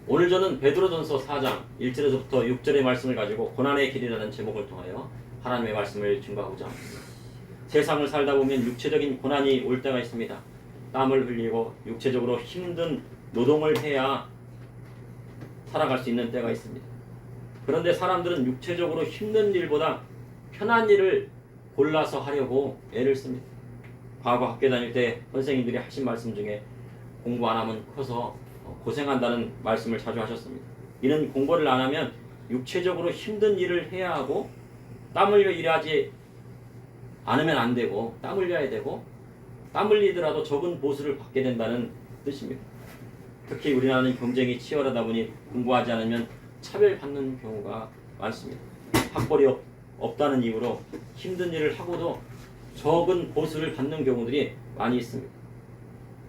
오늘 저는 베드로전서 4장 1절에서부터 6절의 말씀을 가지고 고난의 길이라는 제목을 통하여 하나님의 말씀을 증거하고자 합니다. 세상을 살다 보면 육체적인 고난이 올 때가 있습니다. 땀을 흘리고 육체적으로 힘든 노동을 해야 살아갈 수 있는 때가 있습니다. 그런데 사람들은 육체적으로 힘든 일보다 편한 일을 골라서 하려고 애를 씁니다. 과거 학교 다닐 때 선생님들이 하신 말씀 중에 공부 안 하면 커서 고생한다는 말씀을 자주 하셨습니다. 이는 공부를 안 하면 육체적으로 힘든 일을 해야 하고 땀 흘려 일하지 않으면 안 되고 땀 흘려야 되고 땀 흘리더라도 적은 보수를 받게 된다는 뜻입니다. 특히 우리나라는 경쟁이 치열하다 보니 공부하지 않으면 차별받는 경우가 많습니다. 학벌이 없다는 이유로 힘든 일을 하고도 적은 보수를 받는 경우들이 많이 있습니다.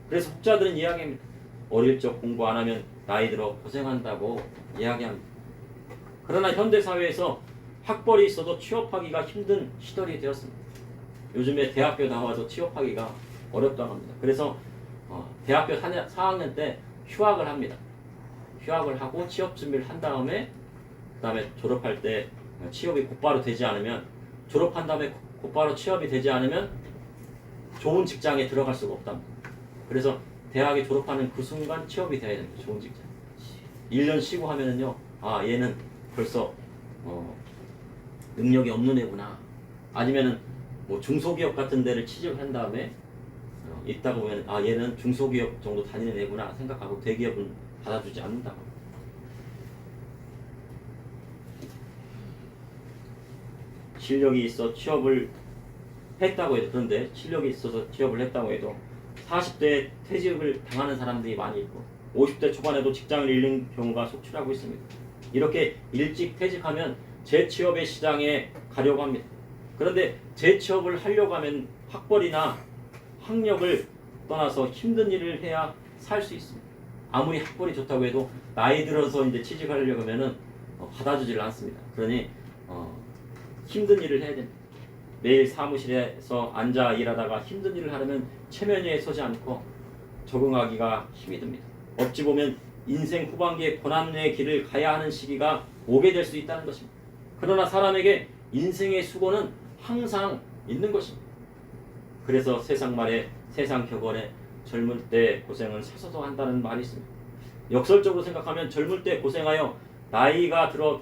그래서 학자들은 이야기합니다. 어릴 적 공부 안 하면 나이 들어 고생한다고 이야기합니다. 그러나 현대사회에서 학벌이 있어도 취업하기가 힘든 시절이 되었습니다. 요즘에 대학교 나와도 취업하기가 어렵다고 합니다. 그래서 대학교 4학년 때 휴학을 합니다. 휴학을 하고 취업 준비를 한 다음에 그 다음에 졸업할 때 취업이 곧바로 되지 않으면 졸업한 다음에 곧바로 취업이 되지 않으면 좋은 직장에 들어갈 수가 없답니다. 그래서 대학에 졸업하는 그 순간 취업이 돼야 됩니다. 좋은 직장. 1년 쉬고 하면은요, 아 얘는 벌써 능력이 없는 애구나. 아니면은 뭐 중소기업 같은 데를 취직을 한 다음에 있다가 보면 아 얘는 중소기업 정도 다니는 애구나 생각하고 대기업은 받아주지 않는다고. 실력이 있어 취업을 했다고 해도 그런데 실력이 있어서 취업을 했다고 해도 40대에 퇴직을 당하는 사람들이 많이 있고 50대 초반에도 직장을 잃는 경우가 속출하고 있습니다. 이렇게 일찍 퇴직하면 재취업의 시장에 가려고 합니다. 그런데 재취업을 하려고 하면 학벌이나 학력을 떠나서 힘든 일을 해야 살 수 있습니다. 아무리 학벌이 좋다고 해도 나이 들어서 이제 취직하려고 하면은 받아주질 않습니다. 그러니 힘든 일을 해야 됩니다. 매일 사무실에서 앉아 일하다가 힘든 일을 하려면 체면에 서지 않고 적응하기가 힘이 듭니다. 어찌 보면 인생 후반기에 고난의 길을 가야 하는 시기가 오게 될 수 있다는 것입니다. 그러나 사람에게 인생의 수고는 항상 있는 것입니다. 그래서 세상 말에 세상 격언에 젊을 때 고생은 사서도 한다는 말이 있습니다. 역설적으로 생각하면 젊을 때 고생하여 나이가 들어서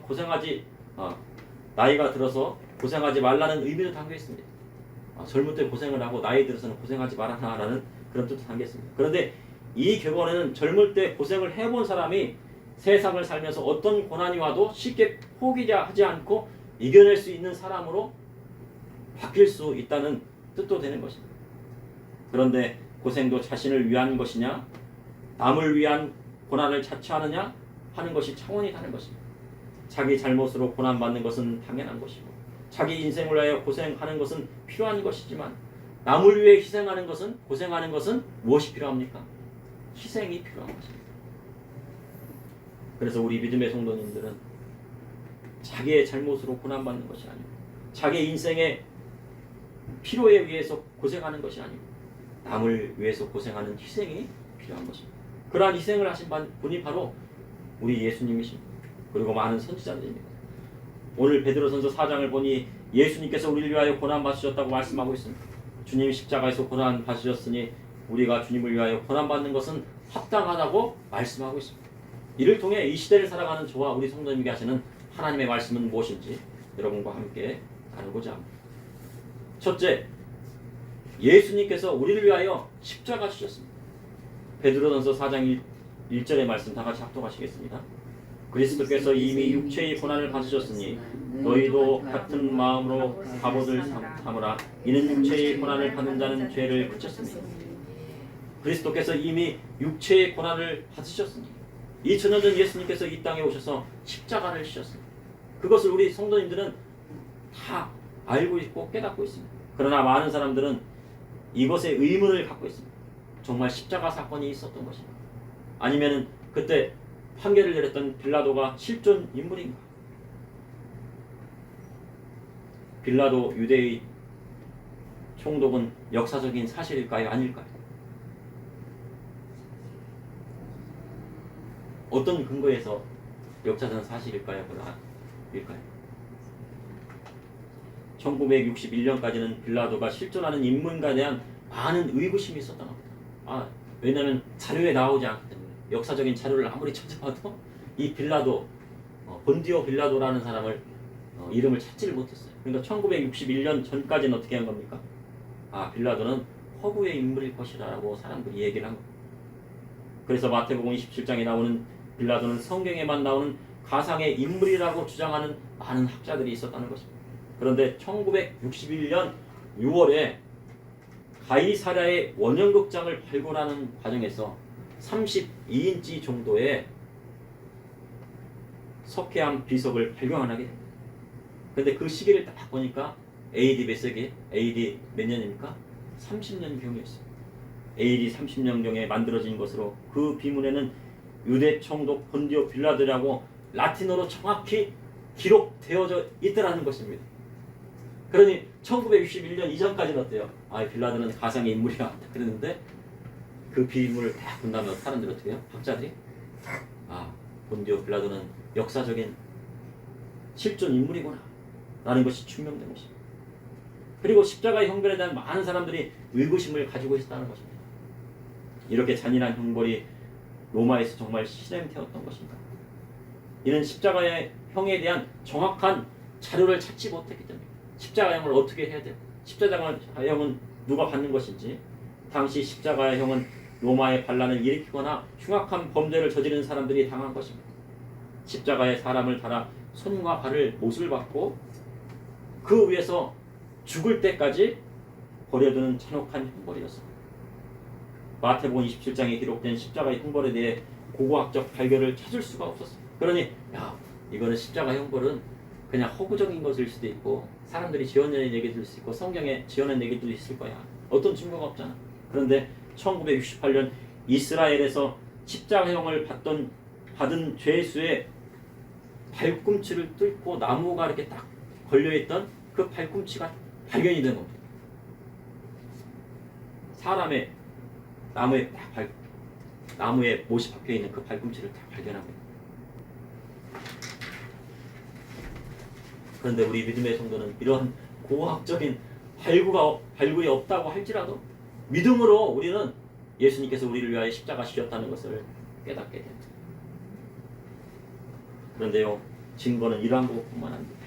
고생하지 말라는 의미도 담겨 있습니다. 젊을 때 고생을 하고 나이 들어서는 고생하지 말아라라는 그런 뜻도 담겨 있습니다. 그런데 이 격언에는 젊을 때 고생을 해본 사람이 세상을 살면서 어떤 고난이 와도 쉽게 포기하지 않고 이겨낼 수 있는 사람으로 바뀔 수 있다는 뜻도 되는 것입니다. 그런데 고생도 자신을 위한 것이냐 남을 위한 고난을 자처하느냐 하는 것이 차원이 다른 것입니다. 자기 잘못으로 고난받는 것은 당연한 것이고 자기 인생을 위하여 고생하는 것은 필요한 것이지만 남을 위해 희생하는 것은 고생하는 것은 무엇이 필요합니까? 희생이 필요한 것입니다. 그래서 우리 믿음의 성도님들은 자기의 잘못으로 고난받는 것이 아니고 자기 인생의 필요에 의해서 고생하는 것이 아니고 남을 위해서 고생하는 희생이 필요한 것입니다. 그러한 희생을 하신 분이 바로 우리 예수님이십니다. 그리고 많은 선지자들입니다. 오늘 베드로전서 4장을 보니 예수님께서 우리를 위하여 고난 받으셨다고 말씀하고 있습니다. 주님이 십자가에서 고난 받으셨으니 우리가 주님을 위하여 고난 받는 것은 합당하다고 말씀하고 있습니다. 이를 통해 이 시대를 살아가는 저와 우리 성도님에게 하시는 하나님의 말씀은 무엇인지 여러분과 함께 나누고자 합니다. 첫째, 예수님께서 우리를 위하여 십자가 지셨습니다. 베드로전서 4장 1절의 말씀 다 같이 합독하시겠습니다. 그리스도께서 이미 육체의 고난을 받으셨으니 너희도 같은 마음으로 바보들 삼으라. 이는 육체의 고난을 받는 자는 죄를 그쳤습니다. 그리스도께서 이미 육체의 고난을 받으셨으니 2000년 전 예수님께서 이 땅에 오셔서 십자가를 지셨습니다. 그것을 우리 성도님들은 다 알고 있고 깨닫고 있습니다. 그러나 많은 사람들은 이것에 의문을 갖고 있습니다. 정말 십자가 사건이 있었던 것인가? 아니면은 그때 판결을 내렸던 빌라도가 실존 인물인가? 빌라도 유대의 총독은 역사적인 사실일까요? 아닐까요? 어떤 근거에서 역사상 사실일까요? 일까요? 1961년까지는 빌라도가 실존하는 인물에 대한 많은 의구심이 있었던 겁니다. 왜냐하면 자료에 나오지 않기 때문에 역사적인 자료를 아무리 찾아봐도 이 빌라도 본디오 빌라도라는 사람을 이름을 찾지를 못했어요. 그러니까 1961년 전까지는 어떻게 한 겁니까? 빌라도는 허구의 인물일 것이라고 사람들이 얘기를 한 겁니다. 그래서 마태복음 27장에 나오는 빌라도는 성경에만 나오는 가상의 인물이라고 주장하는 많은 학자들이 있었다는 것입니다. 그런데 1961년 6월에 가이사랴의 원형극장을 발굴하는 과정에서 32인치 정도의 석회암 비석을 발견하게 됩니다. 근데 그 시기를 딱 보니까 AD 몇 세기? AD 몇 년입니까? 30년경이었습니다. AD 30년경에 만들어진 것으로 그 비문에는 유대 총독 본디오 빌라도라고 라틴어로 정확히 기록되어져 있더라는 것입니다. 그러니 1961년 이전까지는 어때요? 빌라도는 가상의 인물이야 그랬는데 그 비문을 딱 본다면 사람들이 어떻게 해요? 학자들이 본디오 빌라도는 역사적인 실존 인물이구나 라는 것이 증명된 것입니다. 그리고 십자가의 형벌에 대한 많은 사람들이 의구심을 가지고 있었다는 것입니다. 이렇게 잔인한 형벌이 로마에서 정말 실행되었던 것입니다. 이는 십자가의 형에 대한 정확한 자료를 찾지 못했기 때문입니다. 십자가형을 어떻게 해야 돼요? 십자가형은 누가 받는 것인지, 당시 십자가형은 로마의 반란을 일으키거나 흉악한 범죄를 저지른 사람들이 당한 것입니다. 십자가에 사람을 달아 손과 발을 못을 받고 그 위에서 죽을 때까지 버려두는 잔혹한 형벌이었습니다. 마태복음 27장에 기록된 십자가의 형벌에 대해 고고학적 발견을 찾을 수가 없었습니다. 그러니 이거는 십자가 형벌은 그냥 허구적인 것일 수도 있고 사람들이 지어낸 얘기들 수도 있고 성경에 지어낸 얘기도 있을 거야. 어떤 증거가 없잖아. 그런데 1968년 이스라엘에서 십자가형을 받은 죄수의 발꿈치를 뚫고 나무가 이렇게 딱 걸려있던 그 발꿈치가 발견이 된 겁니다. 사람의 나무에 못이 박혀있는 그 발꿈치를 딱 발견합니다. 그런데 우리 믿음의 성도는 이런 고학적인 발굴이 없다고 할지라도 믿음으로 우리는 예수님께서 우리를 위하여 십자가 지셨다는 것을 깨닫게 됩니다. 그런데요, 증거는 이러한 것뿐만 아닙니다.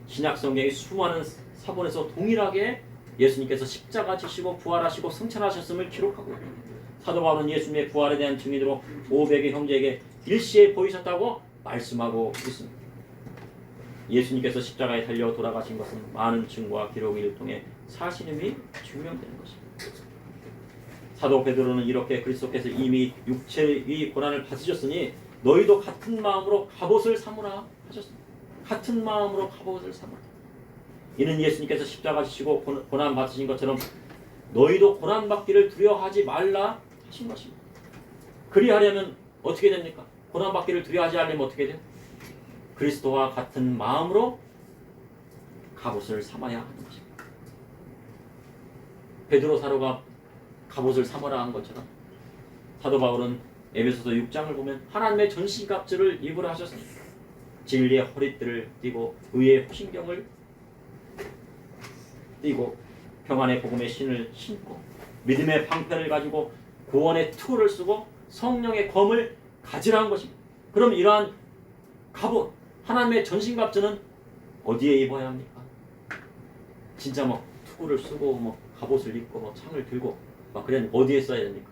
신약 성경의 수많은 사본에서 동일하게 예수님께서 십자가 지시고 부활하시고 승천하셨음을 기록하고 있습니다. 사도 바울은 예수님의 부활에 대한 증인으로 500의 형제에게 일시에 보이셨다고 말씀하고 있습니다. 예수님께서 십자가에 달려 돌아가신 것은 많은 증거와 기록을 통해 사실임이 증명되는 것입니다. 사도 베드로는 이렇게 그리스도께서 이미 육체의 고난을 받으셨으니 너희도 같은 마음으로 갑옷을 삼으라 하셨습니다. 같은 마음으로 갑옷을 삼으라. 이는 예수님께서 십자가 지시고 고난 받으신 것처럼 너희도 고난 받기를 두려워하지 말라 하신 것입니다. 그리하려면 어떻게 됩니까? 고난 받기를 두려워하지 않으면 어떻게 돼요? 그리스도와 같은 마음으로 갑옷을 삼아야 하는 것입니다. 베드로 사도가 갑옷을 삼으라 한 것처럼 사도 바울은 에베소서 6장을 보면 하나님의 전신갑주를 입으라 하셨습니다. 진리의 허리띠를 띠고 의의 호신경을 띠고 평안의 복음의 신을 신고 믿음의 방패를 가지고 구원의 투를 쓰고 성령의 검을 가지라 한 것입니다. 그럼 이러한 갑옷, 하나님의 전신갑주는 어디에 입어야 합니까? 진짜 투구를 쓰고 갑옷을 입고 창을 들고 그래 어디에 써야 됩니까?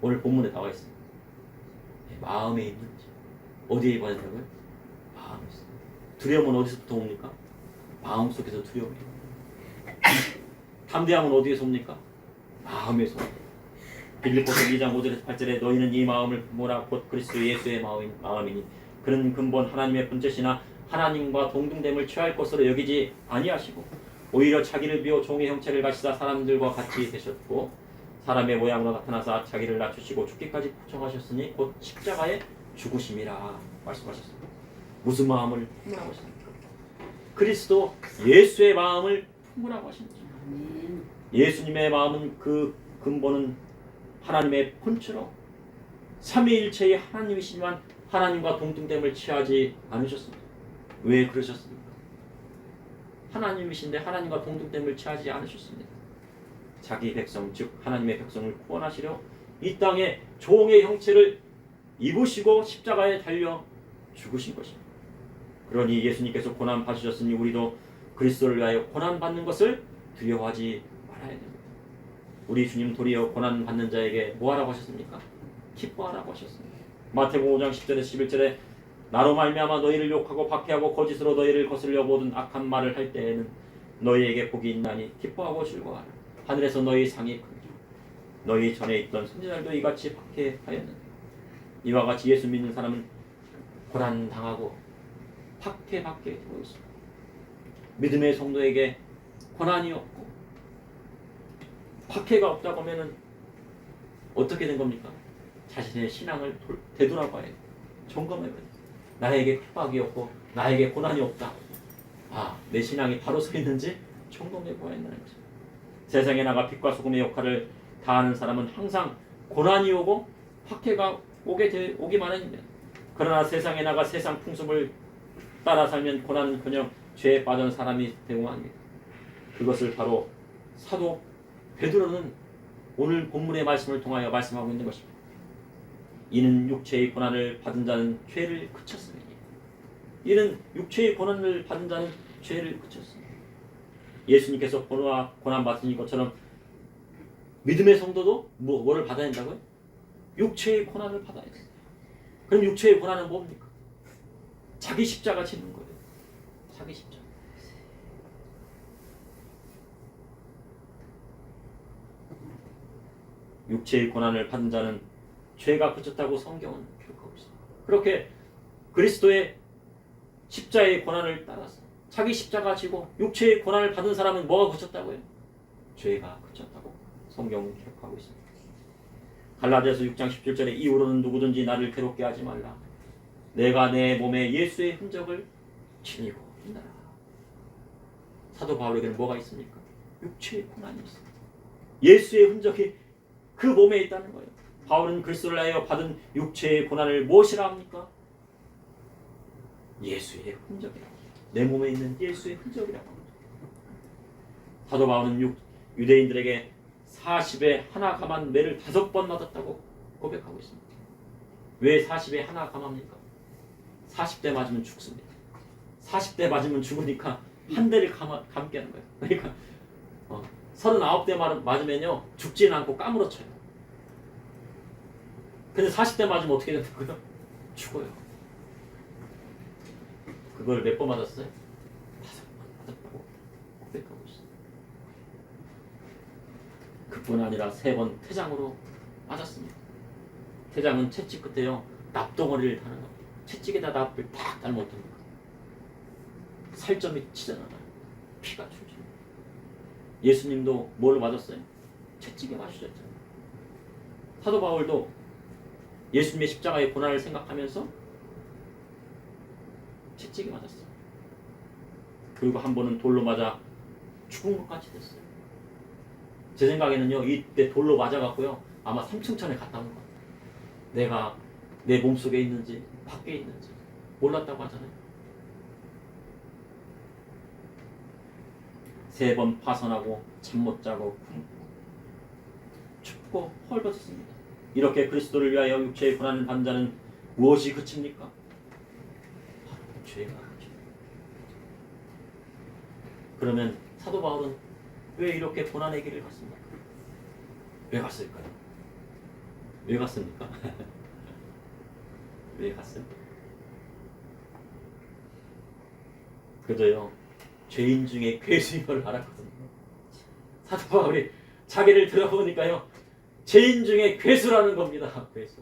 오늘 본문에 나와 있습니다. 마음에 있는지 어디에 입어야 된다고요? 마음에서. 두려움은 어디서부터 옵니까? 마음속에서 두려움이. 담대함은 어디에서 옵니까? 마음에서. 빌립보서 2장 5절에서 8절에 너희는 이 마음을 품으라 곧 그리스도 예수의 마음이니 그는 근본 하나님의 본체시나 하나님과 동등됨을 취할 것으로 여기지 아니하시고 오히려 자기를 비워 종의 형체를 가지사 사람들과 같이 되셨고 사람의 모양으로 나타나사 자기를 낮추시고 죽기까지 포청하셨으니 곧 십자가의 죽으심이라 말씀하셨습니다. 무슨 마음을 품으라고 하십니까? 그리스도 예수의 마음을 품으라고 하십니다. 예수님의 마음은 그 근본은 하나님의 본체로 삼위일체의 하나님이시지만 하나님과 동등됨을 취하지 않으셨습니다. 왜 그러셨습니까? 하나님이신데 하나님과 동등됨을 취하지 않으셨습니다. 자기 백성 즉 하나님의 백성을 구원하시려 이 땅에 종의 형체를 입으시고 십자가에 달려 죽으신 것입니다. 그러니 예수님께서 고난 받으셨으니 우리도 그리스도를 위하여 고난 받는 것을 두려워하지 말아야 됩니다. 우리 주님 도리어 고난 받는 자에게 뭐하라고 하셨습니까? 기뻐하라고 하셨습니다. 마태복음 5장 10절에 11절에 나로 말미암아 너희를 욕하고 박해하고 거짓으로 너희를 거슬려 모든 악한 말을 할 때에는 너희에게 복이 있나니 기뻐하고 즐거워하라. 하늘에서 너희 상이 크니라. 너희 전에 있던 선지자들도 이같이 박해하였느니라. 이와 같이 예수 믿는 사람은 고난당하고 박해받게 되고 있습니다. 믿음의 성도에게 고난이 없고 박해가 없다고 하면 어떻게 된 겁니까? 자신의 신앙을 되돌아봐야 돼요. 점검해봐야 돼요. 나에게 핍박이 없고 나에게 고난이 없다. 내 신앙이 바로 서 있는지 점검해봐야 한다는 거죠. 세상에 나가 빛과 소금의 역할을 다하는 사람은 항상 고난이 오고 박해가 오기만 합니다. 그러나 세상에 나가 세상 풍습을 따라 살면 고난은커녕 죄에 빠진 사람이 되고만 합니다. 그것을 바로 사도 베드로는 오늘 본문의 말씀을 통하여 말씀하고 있는 것입니다. 이는 육체의 고난을 받은 자는 죄를 그쳤습니다. 이는 육체의 고난을 받은 자는 죄를 그쳤습니다. 예수님께서 고난 받으신 것처럼 믿음의 성도도 뭐를 받아야 한다고요? 육체의 고난을 받아야 돼요. 그럼 육체의 고난은 뭡니까? 자기 십자가 지는 거예요. 자기 십자가. 육체의 고난을 받은 자는 죄가 그쳤다고 성경은 기록하고 있습니다. 그렇게 그리스도의 십자의 고난을 따라서 자기 십자가 지고 육체의 고난을 받은 사람은 뭐가 그쳤다고요? 죄가 그쳤다고 성경은 기록하고 있습니다. 갈라디아서 6장 17절에 이후로는 누구든지 나를 괴롭게 하지 말라. 내가 내 몸에 예수의 흔적을 지니고 있노라. 사도 바울에게는 뭐가 있습니까? 육체의 고난이 있습니다. 예수의 흔적이 그 몸에 있다는 거예요. 바울은 그리스도를 위하여 받은 육체의 고난을 무엇이라 합니까? 예수의 흔적이라고. 내 몸에 있는 예수의 흔적이라고 합니다. 사도 바울은 유대인들에게 40에 하나 감한 매를 5번 맞았다고 고백하고 있습니다. 왜 40에 하나 감합니까? 40대 맞으면 죽습니다. 40대 맞으면 죽으니까 한 대를 감게 하는 거예요. 그러니까 39대 맞으면요 죽지는 않고 까무러쳐요. 근데 40대 맞으면 어떻게 된다고요? 죽어요. 그걸 몇 번 맞았어요? 5번 맞았다고 고백하고 있어요. 그뿐 아니라 3번 퇴장으로 맞았습니다. 퇴장은 채찍 끝에요 납덩어리를 다는 겁니다. 채찍에다 납을 딱 달면 어떡합니까? 살점이 치잖아요. 피가 출죠. 예수님도 뭘로 맞았어요? 채찍에 맞으셨잖아요. 사도 바울도 예수님의 십자가의 고난을 생각하면서 채찍에 맞았어요. 그리고 한 번은 돌로 맞아 죽은 것 같이 됐어요. 제 생각에는요 이때 돌로 맞아갖고요 아마 삼층천에 갔다 온 것 같아요. 내가 내 몸속에 있는지 밖에 있는지 몰랐다고 하잖아요. 3번 파선하고 잠 못 자고 굶고 춥고 헐벗었습니다. 이렇게 그리스도를 위하여 육체의 고난을 받는 자는 무엇이 그칩니까? 바로 죄가 그칩니다. 그러면 사도 바울은 왜 이렇게 고난의 길을 갔습니까? 왜 갔을까요? 왜 갔습니까? 왜 갔어요? 그저요 죄인 중에 괴수인 걸 알았거든요. 사도 바울이 자기를 들어보니까요 죄인 중에 괴수라는 겁니다. 괴수.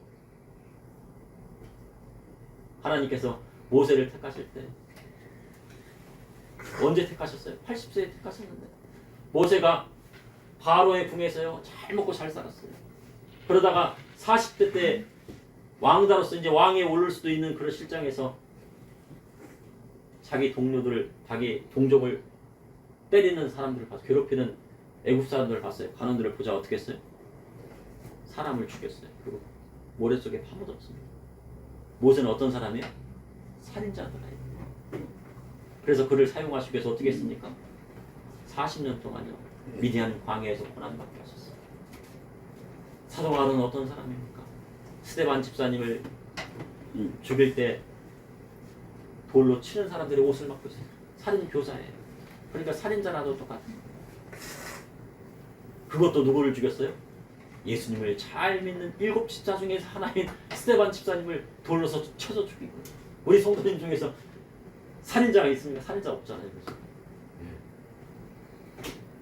하나님께서 모세를 택하실 때 언제 택하셨어요? 80세에 택하셨는데 모세가 바로의 궁에서요 잘 먹고 잘 살았어요. 그러다가 40대 때 왕자로서 이제 왕에 오를 수도 있는 그런 실정에서 자기 동료들을 자기 동족을 때리는 사람들을 봐서 괴롭히는 애국 사람들을 봤어요. 관원들을 보자 어떻게 했어요? 사람을 죽였어요. 그리고 모래 속에 파묻었습니다. 모세는 어떤 사람이에요? 살인자더라요. 그래서 그를 사용하시기 위해서 어떻게 했습니까? 40년 동안요 미디안 광야에서 고난받게 하셨어요. 사도 바울은 어떤 사람입니까? 스데반 집사님을 죽일 때 돌로 치는 사람들의 옷을 맡고 있어요. 살인 교사예요. 그러니까 살인자라도 똑같은 거예요. 그것도 누구를 죽였어요? 예수님을 잘 믿는 7 집사 중에서 하나인 스데반 집사님을 돌로 쳐서 죽인 거예요. 우리 성도님 중에서 살인자가 있습니까? 살인자 없잖아요. 그렇죠?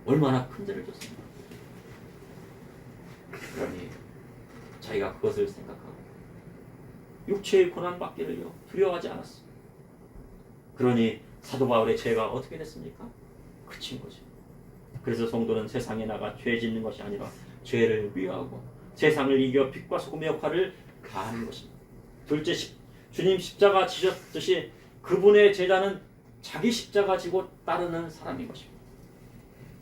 얼마나 큰 죄를 졌습니까? 그러니 자기가 그것을 생각하고 육체의 고난받기를요 두려워하지 않았어. 그러니 사도 바울의 죄가 어떻게 됐습니까? 그친 거죠. 그래서 성도는 세상에 나가 죄 짓는 것이 아니라 죄를 위하고 세상을 이겨 빛과 소금의 역할을 다하는 것입니다. 둘째, 주님 십자가 지셨듯이 그분의 제자는 자기 십자가 지고 따르는 사람인 것입니다.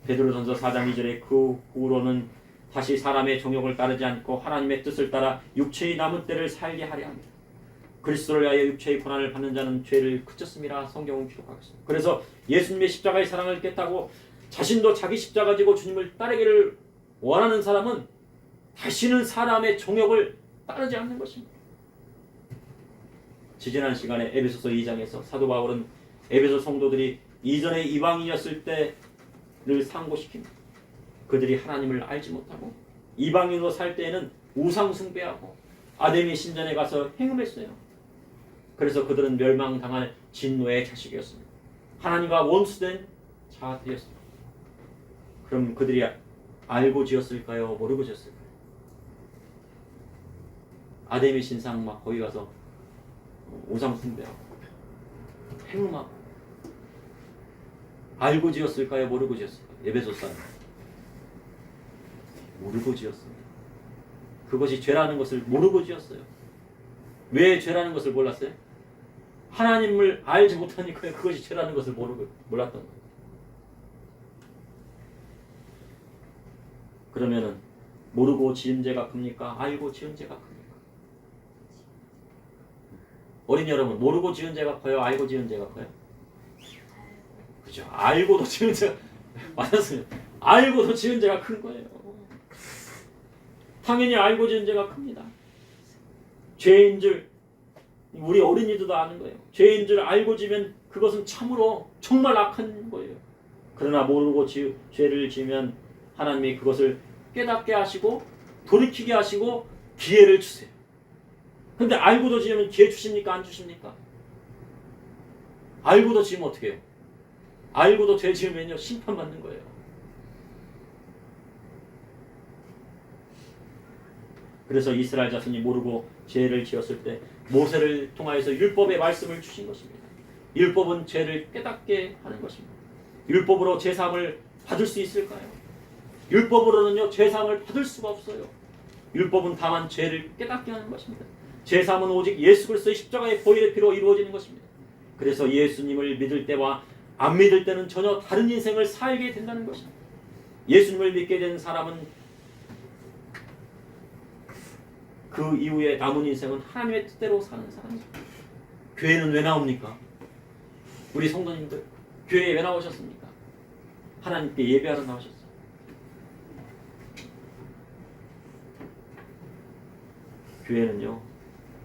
베드로전서 4장 2절에 그 후로는 다시 사람의 정욕을 따르지 않고 하나님의 뜻을 따라 육체의 남은 때를 살게 하려 합니다. 그리스도를 위하여 육체의 고난을 받는 자는 죄를 그쳤음이라 성경은 기록하겠습니다. 그래서 예수님의 십자가의 사랑을 깨닫고 자신도 자기 십자가 지고 주님을 따르기를 원하는 사람은 다시는 사람의 정욕을 따르지 않는 것입니다. 지지난 시간에 에베소서 2장에서 사도 바울은 에베소 성도들이 이전에 이방인이었을 때를 상고시킵니다. 그들이 하나님을 알지 못하고 이방인으로 살 때에는 우상 숭배하고 아데미 신전에 가서 행음했어요. 그래서 그들은 멸망당할 진노의 자식이었습니다. 하나님과 원수된 자들이었습니다. 그럼 그들이 알고 지었을까요? 모르고 지었을까요? 아데미 신상 막 거기 가서 우상 숭배하고 행음하고 알고 지었을까요? 모르고 지었을까요? 에베소 사람 모르고 지었습니다. 그것이 죄라는 것을 모르고 지었어요. 왜 죄라는 것을 몰랐어요? 하나님을 알지 못하니까 그것이 죄라는 것을 몰랐던 거예요. 그러면은 모르고 지은 죄가 큽니까? 알고 지은 죄가 큽니까? 어린이 여러분, 모르고 지은 죄가 커요? 알고 지은 죄가 커요? 그죠? 알고도 지은 죄가 맞았습니다. 알고도 지은 죄가 큰 거예요. 당연히 알고 지은 죄가 큽니다. 죄인 줄 우리 어린이들도 아는 거예요. 죄인 줄 알고 지면 그것은 참으로 정말 악한 거예요. 그러나 모르고 죄를 지으면 하나님이 그것을 깨닫게 하시고 돌이키게 하시고 기회를 주세요. 그런데 알고도 지으면 기회 주십니까? 안 주십니까? 알고도 지으면 어떻게 해요? 알고도 죄 지으면요 심판받는 거예요. 그래서 이스라엘 자손이 모르고 죄를 지었을 때 모세를 통하여서 율법의 말씀을 주신 것입니다. 율법은 죄를 깨닫게 하는 것입니다. 율법으로 제사함을 받을 수 있을까요? 율법으로는요 제사함을 받을 수가 없어요. 율법은 다만 죄를 깨닫게 하는 것입니다. 제사함은 오직 예수 그리스도의 십자가의 보혈의 피로 이루어지는 것입니다. 그래서 예수님을 믿을 때와 안 믿을 때는 전혀 다른 인생을 살게 된다는 것입니다. 예수님을 믿게 된 사람은 그 이후에 남은 인생은 하나님의 뜻대로 사는 사람입니다. 교회는 왜 나옵니까? 우리 성도님들 교회에 왜 나오셨습니까? 하나님께 예배하러 나오셨어요. 교회는요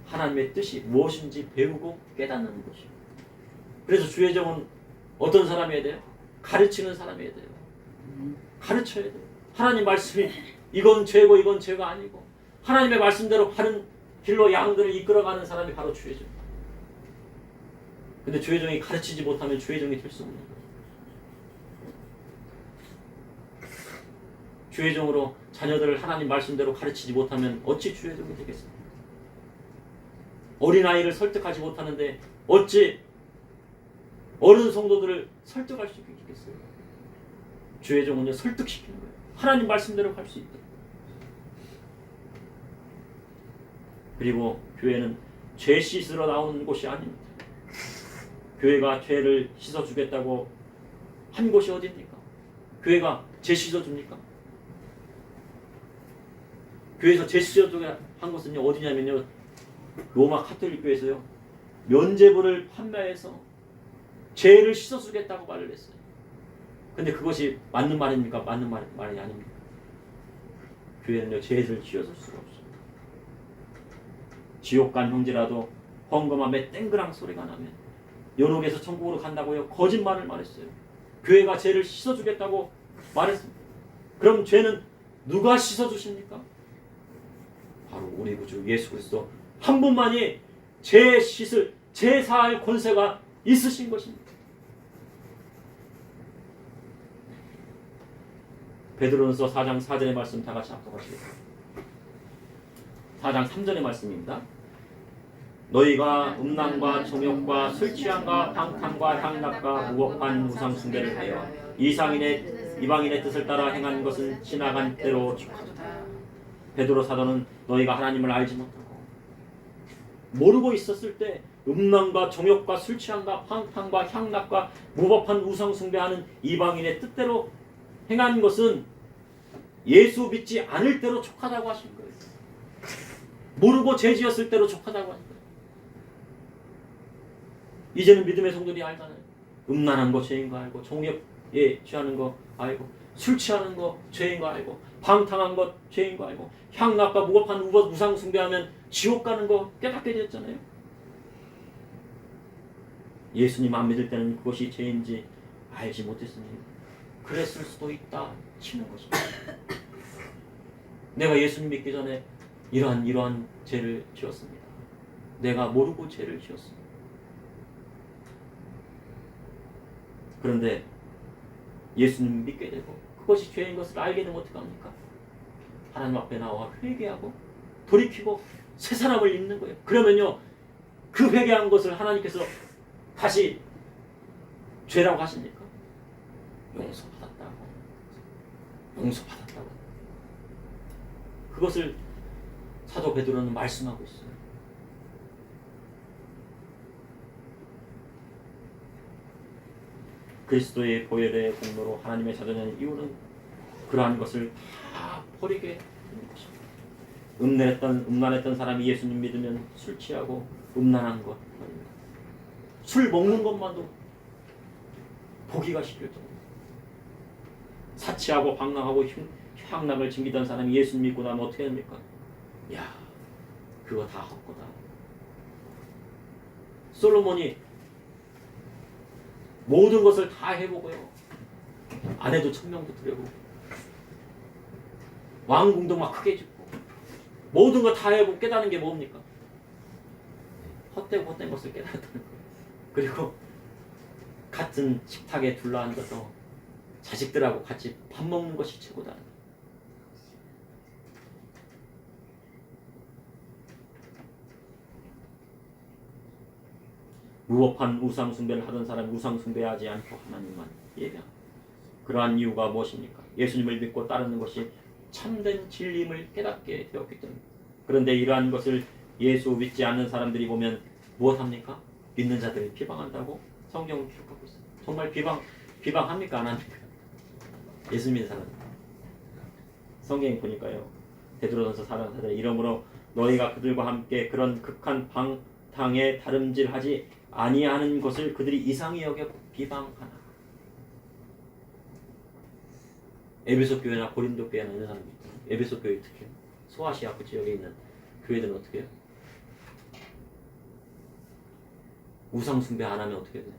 하나님의 뜻이 무엇인지 배우고 깨닫는 것이에요. 그래서 주의종은 어떤 사람이어야 돼요? 가르치는 사람이어야 돼요. 가르쳐야 돼요. 하나님 말씀이 이건 죄고 이건 죄가 아니고 하나님의 말씀대로 바른 길로 양들을 이끌어가는 사람이 바로 주의종. 근데 주의종이 가르치지 못하면 주의종이 될 수 없는 거예요. 주의종으로 자녀들을 하나님 말씀대로 가르치지 못하면 어찌 주의종이 되겠습니까? 어린아이를 설득하지 못하는데 어찌 어른 성도들을 설득할 수 있겠어요? 주의종은요 설득시키는 거예요. 하나님 말씀대로 갈 수 있다. 그리고 교회는 죄 씻으러 나오는 곳이 아닙니다. 교회가 죄를 씻어주겠다고 한 곳이 어디입니까? 교회가 죄 씻어줍니까? 교회에서 제 씻어주게 한 것은요 어디냐면요 로마 카톨릭 교회에서요 면죄부를 판매해서 죄를 씻어주겠다고 말을 했어요. 근데 그것이 맞는 말입니까? 맞는 말이 아닙니다. 교회는요 죄를 씻어줄 수가 없습니다. 지옥 간 형제라도 헌금함에 땡그랑 소리가 나면 연옥에서 천국으로 간다고요 거짓말을 말했어요. 교회가 죄를 씻어주겠다고 말했습니다. 그럼 죄는 누가 씻어주십니까? 바로 우리 구주 예수 그리스도 한 분만이 죄 씻을 죄 사할 권세가 있으신 것입니다. 베드로전서 4장 4절의 말씀 다 같이 합독하시겠습니다. 4장 3절의 말씀입니다. 너희가 음란과 정욕과 술 취함과 방탕과 향락과 무법한 우상 숭배를 하여 이방인의 뜻을 따라 행한 것은 지나간 때로 축하도다. 베드로 사도는 너희가 하나님을 알지 못하고 모르고 있었을 때 음란과 정욕과 술 취함과 방탕과 향락과 무법한 우상 숭배하는 이방인의 뜻대로 행한 것은 예수 믿지 않을 때로 족하다고 하신 거예요. 모르고 죄 지었을 때로 족하다고 하신 거예요. 이제는 믿음의 성도들이 알잖아요. 음란한 거 죄인 거 알고 정욕에 취하는 거 알고 술 취하는 거 죄인 거 알고 방탕한 것 죄인 거 알고 향락과 무법한 우상 숭배하면 지옥 가는 거 깨닫게 되었잖아요. 예수님 안 믿을 때는 그것이 죄인지 알지 못했으니 그랬을 수도 있다 치는 것입니다. 내가 예수님 믿기 전에 이러한 죄를 지었습니다. 내가 모르고 죄를 지었습니다. 그런데 예수님 믿게 되고 그것이 죄인 것을 알게 되면 어떡합니까? 하나님 앞에 나와 회개하고 돌이키고 새 사람을 입는 거예요. 그러면요 그 회개한 것을 하나님께서 다시 죄라고 하십니까? 용서받았다고. 그것을 사도 베드로는 말씀하고 있어요. 그리스도의 보혈의 공로로 하나님의 자녀된 이유는 그러한 것을 다 버리게 되는 것입니다. 음란했던 사람이 예수님 믿으면 술 취하고 음란한 것 버립니다. 술 먹는 것만도 보기가 싫을 정도. 사치하고 방랑하고 향락을 즐기던 사람이 예수님 믿고 나면 어떻게 합니까? 야, 그거 다 헛거다. 솔로몬이 모든 것을 다 해보고요. 아내도 1000명도 들여보고 왕궁도 막 크게 짓고 모든 거 다 해보고 깨달은 게 뭡니까? 헛된 것을 깨달았다는 거예요. 그리고 같은 식탁에 둘러앉아서 자식들하고 같이 밥 먹는 것이 최고다. 무법한 우상 숭배를 하던 사람이 우상 숭배하지 않고 하나님만 예배합니다. 그러한 이유가 무엇입니까? 예수님을 믿고 따르는 것이 참된 진리임을 깨닫게 되었기 때문입니다. 그런데 이러한 것을 예수 믿지 않는 사람들이 보면 무엇합니까? 믿는 자들을 비방한다고 성경을 기록하고 있습니다. 정말 비방합니까? 안 합니까? 예수 믿는 사람. 성경에 보니까요. 베드로전서 4장 4절에 이러므로 너희가 그들과 함께 그런 극한 방탕에 다름질하지 아니하는 것을 그들이 이상히 여겨 비방하나. 에베소 교회나 고린도 교회나 이런 사람이 있잖아요. 에베소 교회 특히 소아시아 그 지역에 있는 교회들은 어떻게 해요? 우상 숭배 안 하면 어떻게 돼요?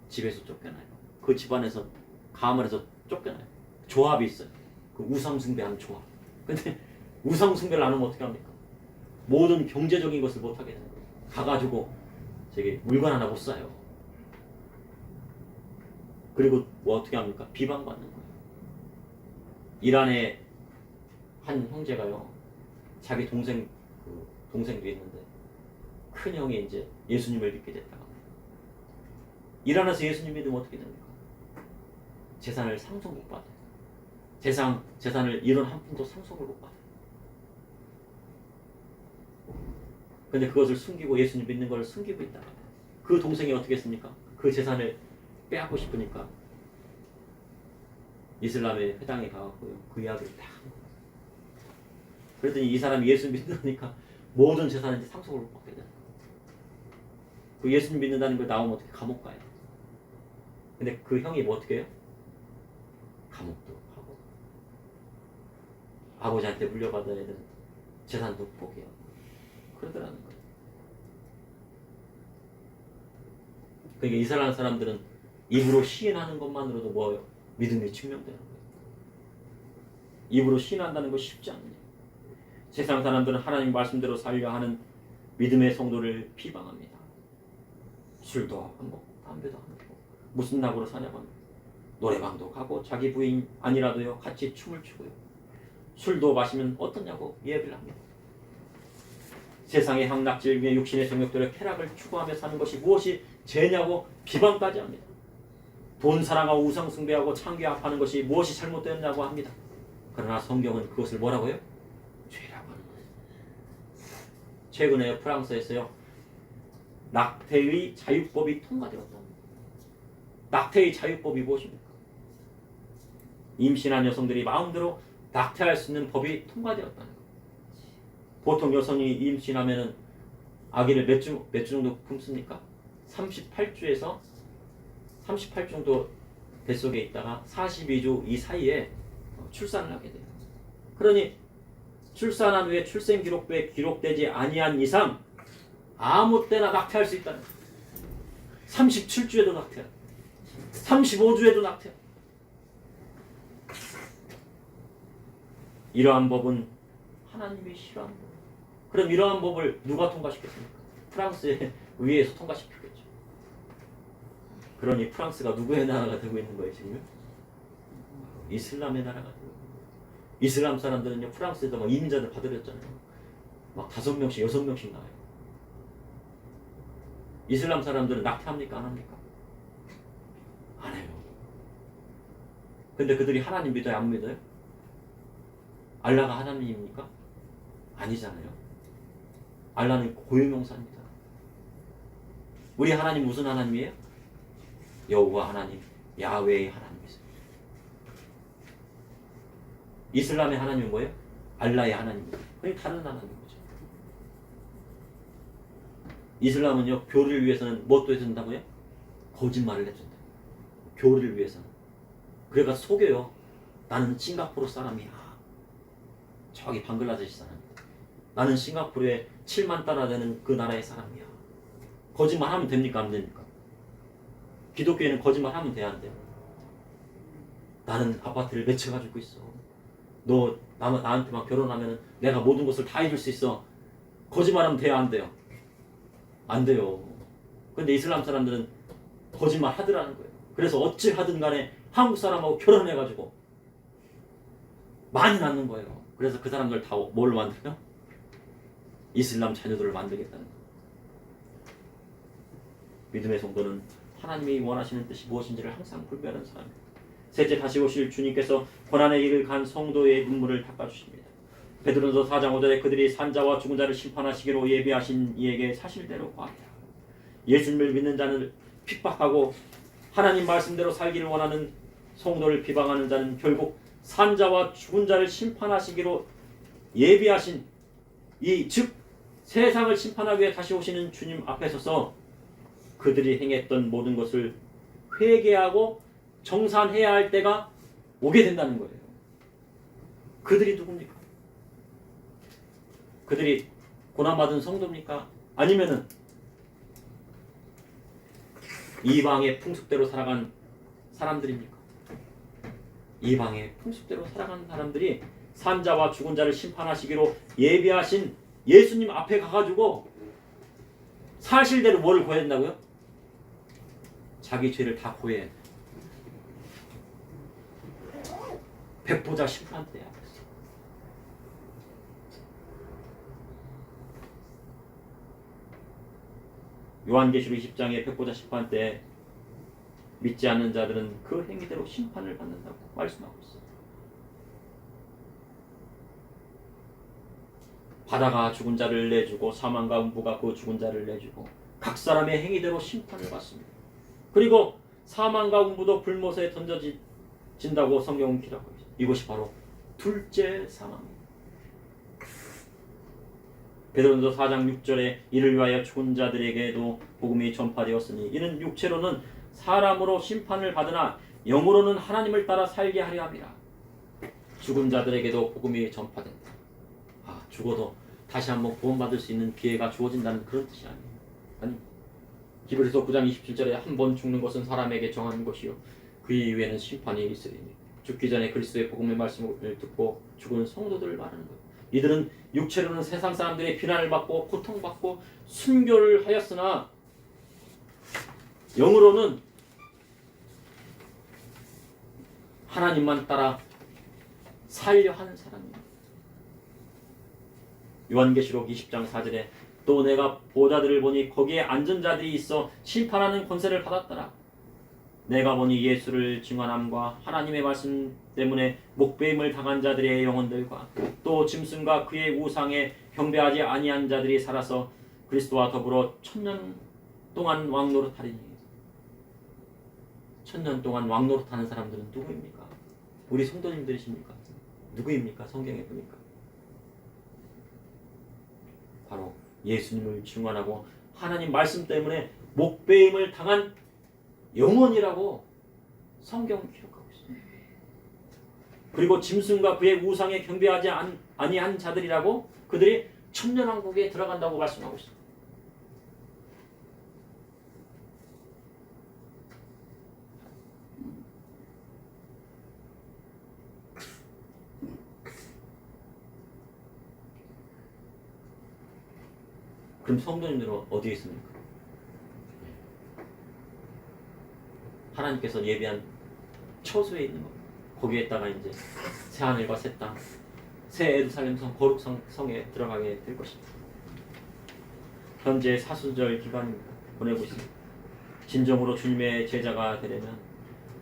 집에서 쫓겨나요. 그 집안에서 가문에서 쫓겨나요. 조합이 있어요. 그 우상 숭배하는 조합. 근데 우상 숭배를 안 하면 어떻게 합니까? 모든 경제적인 것을 못 하게 되는 거예요. 가가지고 저기 물건 하나 못 사요. 그리고 뭐 어떻게 합니까? 비방받는 거예요. 이란의 한 형제가요, 자기 동생도 있는데 큰 형이 이제 예수님을 믿게 됐다가 이란에서 예수님 믿으면 어떻게 됩니까? 재산을 상속 못 받아요. 재산을 이런 한 푼도 상속을 못 받아요. 근데 그것을 숨기고 예수님 믿는 걸 숨기고 있다가 그 동생이 어떻게 했습니까? 그 재산을 빼앗고 싶으니까 이슬람의 회당에 가갖고요. 그 이야기를 다 한 거예요. 그랬더니 이 사람이 예수 믿으니까 모든 재산을 이제 상속을 받게 되는 거예요. 그 예수 믿는다는 거 나오면 어떻게 감옥 가요. 근데 그 형이 뭐 어떻게 해요? 감옥도 가고 아버지한테 물려받아야 되는 재산도 포기하고 그러더라는 거예요. 그러니까 이스라엘 사람들은 입으로 시인하는 것만으로도 뭐예요? 믿음이 증명되는 거예요. 입으로 시인한다는 거 쉽지 않네요. 세상 사람들은 하나님 말씀대로 살려 하는 믿음의 성도를 비방합니다. 술도 안 먹고 담배도 안 피고 무슨 낙으로 사냐고 합니다. 노래방도 가고 자기 부인 아니라도요 같이 춤을 추고요. 술도 마시면 어떠냐고 예배를 합니다. 세상의 향락질 위에 육신의 정욕들의 쾌락을 추구하며 사는 것이 무엇이 죄냐고 비방까지 합니다. 돈 사랑하고 우상 숭배하고 창기합하는 것이 무엇이 잘못되었냐고 합니다. 그러나 성경은 그것을 뭐라고요? 죄라고 하는 거예요. 최근에 프랑스에서요 낙태의 자유법이 통과되었다. 낙태의 자유법이 무엇입니까? 임신한 여성들이 마음대로 낙태할 수 있는 법이 통과되었다는 거예요. 보통 여성이 임신하면은 아기를 몇 주 정도 품습니까? 38주에서 38주 정도 뱃속에 있다가 42주 이 사이에 출산을 하게 돼요. 그러니 출산한 후에 출생기록부에 기록되지 아니한 이상 아무 때나 낙태할 수 있다는 거예요. 37주에도 낙태야. 35주에도 낙태야. 이러한 법은 하나님이 싫어하는 거예요. 그럼 이러한 법을 누가 통과시켰습니까? 프랑스의 의회에서 통과시켰겠죠. 그러니 프랑스가 누구의 나라가 되고 있는 거예요 지금? 이슬람의 나라가 되고 있는 거예요. 이슬람 사람들은요 프랑스에서 막 이민자들 받아들였잖아요. 막 5명씩 6명씩 나와요. 이슬람 사람들은 낙태합니까? 안 합니까? 안 해요. 근데 그들이 하나님 믿어요? 안 믿어요? 알라가 하나님입니까? 아니잖아요. 알라는 고유명사입니다. 우리 하나님 무슨 하나님이에요? 여호와 하나님, 야훼의 하나님이세요. 이슬람의 하나님은 뭐예요? 알라의 하나님입니다. 그게 다른 하나님인 거죠. 이슬람은요 교리를 위해서는 무엇도 해준다고요? 거짓말을 해준다. 교리를 위해서는. 그래가 속여요. 나는 싱가포르 사람이야. 저기 방글라데시 사람이야. 나는 싱가포르에 7만 달러 되는 그 나라의 사람이야. 거짓말하면 됩니까? 안 됩니까? 기독교에는 거짓말하면 돼야 안 돼요? 나는 아파트를 몇 채 가지고 있어. 너 나한테만 결혼하면 내가 모든 것을 다 해줄 수 있어. 거짓말하면 돼야 안 돼요? 안 돼요. 근데 이슬람 사람들은 거짓말 하더라는 거예요. 그래서 어찌 하든 간에 한국 사람하고 결혼해가지고 많이 낳는 거예요. 그래서 그 사람들 다 뭘 만들어요? 이슬람 자녀들을 만들겠다는 거예요. 믿음의 성도는 하나님이 원하시는 뜻이 무엇인지를 항상 분별하는 사람입니다. 셋째 다시 오실 주님께서 고난의 길을 간 성도의 눈물을 닦아주십니다. 베드로서 4장 5절에 그들이 산자와 죽은 자를 심판하시기로 예비하신 이에게 사실대로 구하리라. 예수님을 믿는 자는 핍박하고 하나님 말씀대로 살기를 원하는 성도를 비방하는 자는 결국 산자와 죽은 자를 심판하시기로 예비하신 이 즉 세상을 심판하기 위해 다시 오시는 주님 앞에 서서 그들이 행했던 모든 것을 회개하고 정산해야 할 때가 오게 된다는 거예요. 그들이 누굽니까? 그들이 고난받은 성도입니까? 아니면은 이방의 풍습대로 살아간 사람들입니까? 이방의 풍습대로 살아가는 사람들이 산자와 죽은 자를 심판하시기로 예비하신 예수님 앞에 가가지고 사실대로 뭐를 구해야 된다고요? 자기 죄를 다 고해야 돼. 백보자 심판대 앞에서. 요한계시록 20장의 백보자 심판대 믿지 않는 자들은 그 행위대로 심판을 받는다고 말씀하고 있어요. 바다가 죽은 자를 내주고 사망과 음부가 그 죽은 자를 내주고 각 사람의 행위대로 심판을 받습니다. 그리고 사망과 음부도 불못에 던져진다고 성경은 기록하고 있습니다. 이것이 바로 둘째 사망입니다. 베드로전서 4장 6절에 이를 위하여 죽은 자들에게도 복음이 전파되었으니 이는 육체로는 사람으로 심판을 받으나 영으로는 하나님을 따라 살게 하려 함이라. 죽은 자들에게도 복음이 전파된다. 죽어도 다시 한번 구원받을 수 있는 기회가 주어진다는 그런 뜻이 아니에요. 아니, 히브리서 9장 27절에 한 번 죽는 것은 사람에게 정한 것이요 그 이후에는 심판이 있으리니 죽기 전에 그리스도의 복음의 말씀을 듣고 죽은 성도들을 말하는 거예요. 이들은 육체로는 세상 사람들의 비난을 받고 고통받고 순교를 하였으나 영으로는 하나님만 따라 살려 하는 사람입니다. 요한계시록 20장 4절에 또 내가 보좌들을 보니 거기에 앉은 자들이 있어 심판하는 권세를 받았더라. 내가 보니 예수를 증언함과 하나님의 말씀 때문에 목배임을 당한 자들의 영혼들과 또 짐승과 그의 우상에 경배하지 아니한 자들이 살아서 그리스도와 더불어 1000년 동안 왕노릇하리니. 1000년 동안 왕노릇하는 사람들은 누구입니까? 우리 성도님들이십니까? 누구입니까? 성경에 보니까 바로 예수님을 증언하고 하나님 말씀 때문에 목배임을 당한 영혼이라고 성경 기록하고 있습니다. 그리고 짐승과 그의 우상에 경배하지 아니한 자들이라고 그들이 천년왕국에 들어간다고 말씀하고 있습니다. 그럼 성도님들은 어디에 있습니까? 하나님께서 예비한 처소에 있는 겁니다. 거기에다가 이제 새 하늘과 새 땅, 새 예루살렘 성, 거룩 성에 들어가게 될 것입니다. 현재 사순절 기간 보내고 있습니다. 진정으로 주님의 제자가 되려면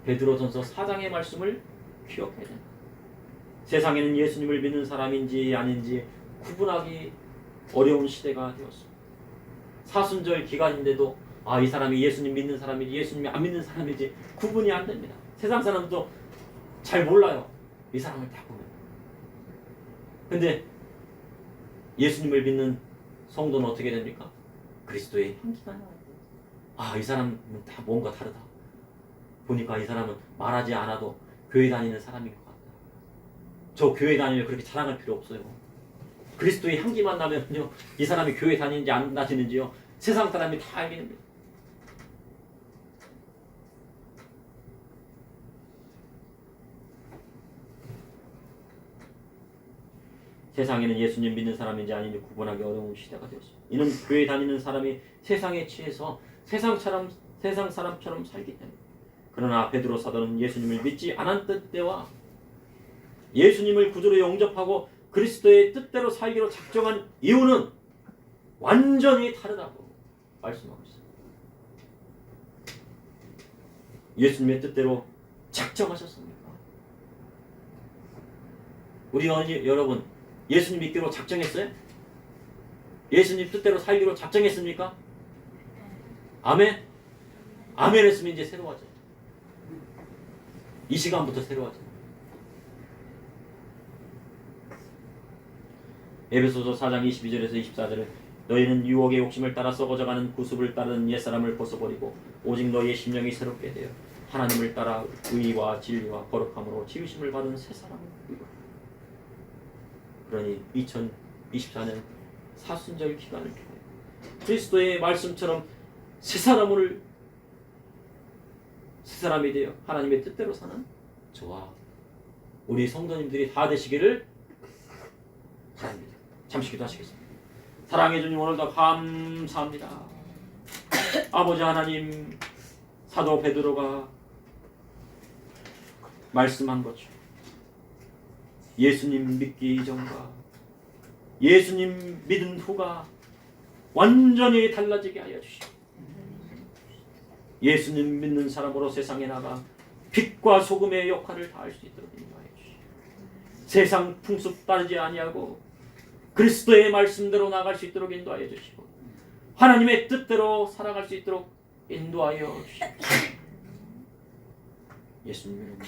베드로전서 4장의 말씀을 기억해야 됩니다. 세상에는 예수님을 믿는 사람인지 아닌지 구분하기 어려운 시대가 되었습니다. 사순절 기간인데도 이 사람이 예수님 믿는 사람이지 예수님이 안 믿는 사람이지 구분이 안 됩니다. 세상 사람도 잘 몰라요. 이 사람을 다 보면. 근데 예수님을 믿는 성도는 어떻게 됩니까? 그리스도의 향기가 나요. 이 사람은 다 뭔가 다르다. 보니까 이 사람은 말하지 않아도 교회 다니는 사람인 것 같다. 저 교회 다니면 그렇게 자랑할 필요 없어요. 그리스도의 향기만 나면요, 이 사람이 교회 다니는지 안 다니는지요, 세상 사람이 다 알게 됩니다. 세상에는 예수님 믿는 사람인지 아닌지 구분하기 어려운 시대가 되었습니다. 이는 교회 다니는 사람이 세상에 취해서 세상 사람처럼 살기 때문에. 그러나 베드로 사도는 예수님을 믿지 않았던 때와 예수님을 구주로 영접하고 그리스도의 뜻대로 살기로 작정한 이유는 완전히 다르다고 말씀하고 있습니다. 예수님의 뜻대로 작정하셨습니까? 우리 여러분, 예수님 믿기로 작정했어요? 예수님 뜻대로 살기로 작정했습니까? 아멘? 아멘 했으면 이제 새로워져요. 이 시간부터 새로워져요. 에베소서 4장 22절에서 24절에 너희는 유혹의 욕심을 따라 썩어져가는 구습을 따르는 옛사람을 벗어버리고 오직 너희의 심령이 새롭게 되어 하나님을 따라 의와 진리와 거룩함으로 지으심을 받은 새 사람을 이루라. 그러니 2024년 사순절 기간을 통해 그리스도의 말씀처럼 새 사람이 되어 하나님의 뜻대로 사는 저와 우리 성도님들이 다 되시기를 바랍니다. 잠시 기도하시겠습니다. 사랑해 주님, 오늘도 감사합니다. 아버지 하나님, 사도 베드로가 말씀한 것처럼 예수님 믿기 이전과 예수님 믿은 후가 완전히 달라지게 하여 주시고 예수님 믿는 사람으로 세상에 나가 빛과 소금의 역할을 다할 수 있도록 인도하여 주시고 세상 풍습 따르지 아니하고 그리스도의 말씀대로 나갈 수 있도록 인도하여 주시고 하나님의 뜻대로 살아갈 수 있도록 인도하여 주시고 예수님의 이름으로